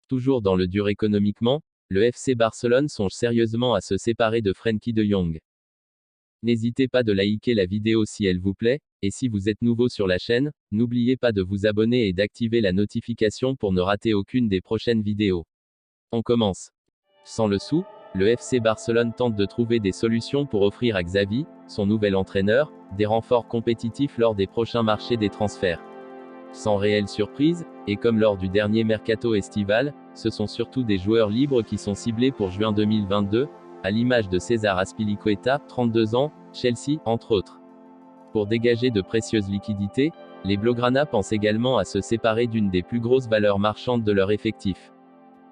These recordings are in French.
Toujours dans le dur économiquement, le FC Barcelone songe sérieusement à se séparer de Frenkie de Jong. N'hésitez pas de liker la vidéo si elle vous plaît, et si vous êtes nouveau sur la chaîne, n'oubliez pas de vous abonner et d'activer la notification pour ne rater aucune des prochaines vidéos. On commence. Sans le sou, le FC Barcelone tente de trouver des solutions pour offrir à Xavi, son nouvel entraîneur, des renforts compétitifs lors des prochains marchés des transferts. Sans réelle surprise, et comme lors du dernier mercato estival, ce sont surtout des joueurs libres qui sont ciblés pour juin 2022, à l'image de César Azpilicueta, 32 ans, Chelsea, entre autres. Pour dégager de précieuses liquidités, les Blaugrana pensent également à se séparer d'une des plus grosses valeurs marchandes de leur effectif.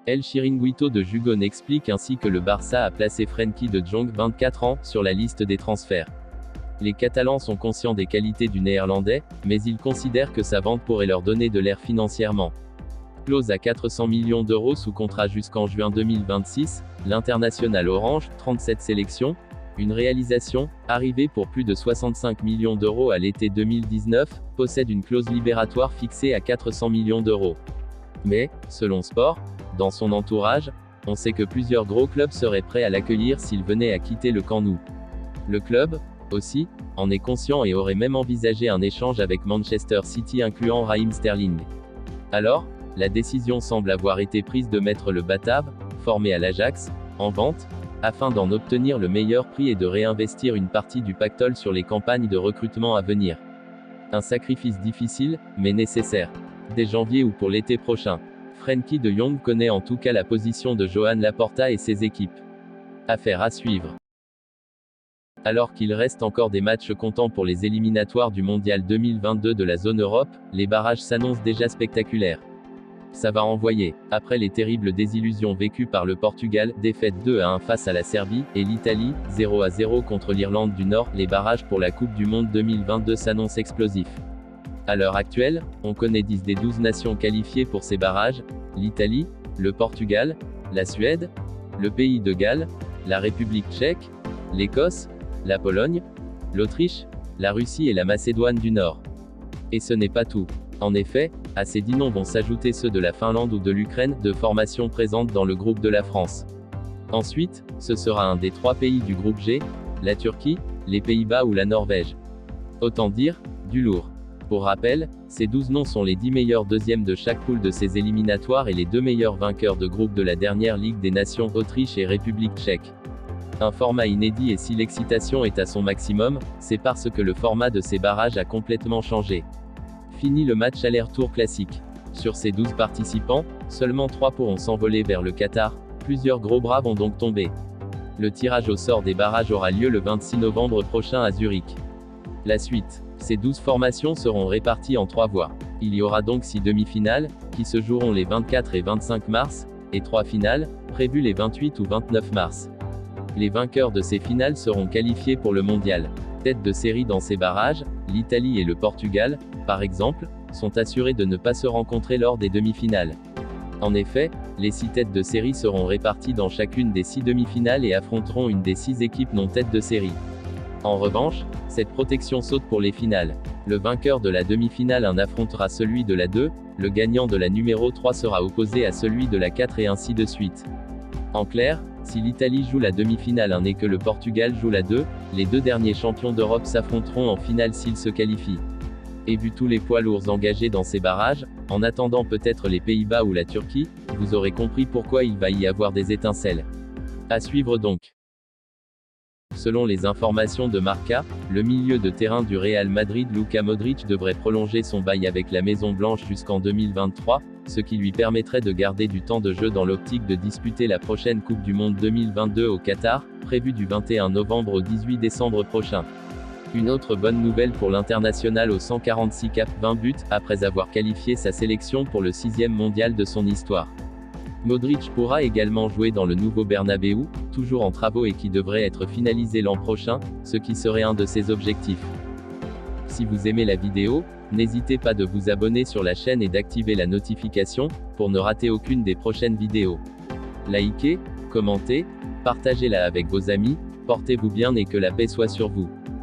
El Chiringuito de Jugon explique ainsi que le Barça a placé Frenkie de Jong, 24 ans, sur la liste des transferts. Les Catalans sont conscients des qualités du Néerlandais, mais ils considèrent que sa vente pourrait leur donner de l'air financièrement. Clause à 400 millions d'euros sous contrat jusqu'en juin 2026, l'international orange, 37 sélections, une réalisation, arrivée pour plus de 65 millions d'euros à l'été 2019, possède une clause libératoire fixée à 400 millions d'euros. Mais, selon Sport, dans son entourage, on sait que plusieurs gros clubs seraient prêts à l'accueillir s'il venait à quitter le Camp Nou. Le club, aussi, en est conscient et aurait même envisagé un échange avec Manchester City incluant Raheem Sterling. Alors, la décision semble avoir été prise de mettre le Batave, formé à l'Ajax, en vente, afin d'en obtenir le meilleur prix et de réinvestir une partie du pactole sur les campagnes de recrutement à venir. Un sacrifice difficile, mais nécessaire. Dès janvier ou pour l'été prochain. Frenkie de Jong connaît en tout cas la position de Joan Laporta et ses équipes. Affaire à suivre. Alors qu'il reste encore des matchs comptants pour les éliminatoires du Mondial 2022 de la zone Europe, les barrages s'annoncent déjà spectaculaires. Ça va envoyer. Après les terribles désillusions vécues par le Portugal, défaite 2-1 face à la Serbie, et l'Italie, 0-0 contre l'Irlande du Nord, les barrages pour la Coupe du Monde 2022 s'annoncent explosifs. À l'heure actuelle, on connaît 10 des 12 nations qualifiées pour ces barrages, l'Italie, le Portugal, la Suède, le Pays de Galles, la République tchèque, l'Écosse, la Pologne, l'Autriche, la Russie et la Macédoine du Nord. Et ce n'est pas tout. En effet, à ces 10 noms vont s'ajouter ceux de la Finlande ou de l'Ukraine, deux formations présentes dans le groupe de la France. Ensuite, ce sera un des 3 pays du groupe G, la Turquie, les Pays-Bas ou la Norvège. Autant dire, du lourd. Pour rappel, ces 12 noms sont les 10 meilleurs deuxièmes de chaque poule de ces éliminatoires et les 2 meilleurs vainqueurs de groupe de la dernière Ligue des Nations, Autriche et République tchèque. Un format inédit, et si l'excitation est à son maximum, c'est parce que le format de ces barrages a complètement changé. Fini le match aller-retour classique. Sur ces 12 participants, seulement 3 pourront s'envoler vers le Qatar, plusieurs gros bras vont donc tomber. Le tirage au sort des barrages aura lieu le 26 novembre prochain à Zurich. La suite. Ces 12 formations seront réparties en 3 voies. Il y aura donc 6 demi-finales, qui se joueront les 24 et 25 mars, et 3 finales, prévues les 28 ou 29 mars. Les vainqueurs de ces finales seront qualifiés pour le mondial. Tête de série dans ces barrages, l'Italie et le Portugal, par exemple, sont assurés de ne pas se rencontrer lors des demi-finales. En effet, les 6 têtes de série seront réparties dans chacune des 6 demi-finales et affronteront une des 6 équipes non têtes de série. En revanche, cette protection saute pour les finales. Le vainqueur de la demi-finale 1 affrontera celui de la 2, le gagnant de la numéro 3 sera opposé à celui de la 4 et ainsi de suite. En clair, si l'Italie joue la demi-finale 1 et que le Portugal joue la 2, les 2 derniers champions d'Europe s'affronteront en finale s'ils se qualifient. Et vu tous les poids lourds engagés dans ces barrages, en attendant peut-être les Pays-Bas ou la Turquie, vous aurez compris pourquoi il va y avoir des étincelles. À suivre donc. Selon les informations de Marca, le milieu de terrain du Real Madrid Luka Modric devrait prolonger son bail avec la Maison Blanche jusqu'en 2023, ce qui lui permettrait de garder du temps de jeu dans l'optique de disputer la prochaine Coupe du Monde 2022 au Qatar, prévue du 21 novembre au 18 décembre prochain. Une autre bonne nouvelle pour l'international aux 146 caps 20 buts, après avoir qualifié sa sélection pour le 6e mondial de son histoire. Modric pourra également jouer dans le nouveau Bernabéu, toujours en travaux et qui devrait être finalisé l'an prochain, ce qui serait un de ses objectifs. Si vous aimez la vidéo, n'hésitez pas de vous abonner sur la chaîne et d'activer la notification, pour ne rater aucune des prochaines vidéos. Likez, commentez, partagez-la avec vos amis, portez-vous bien et que la paix soit sur vous.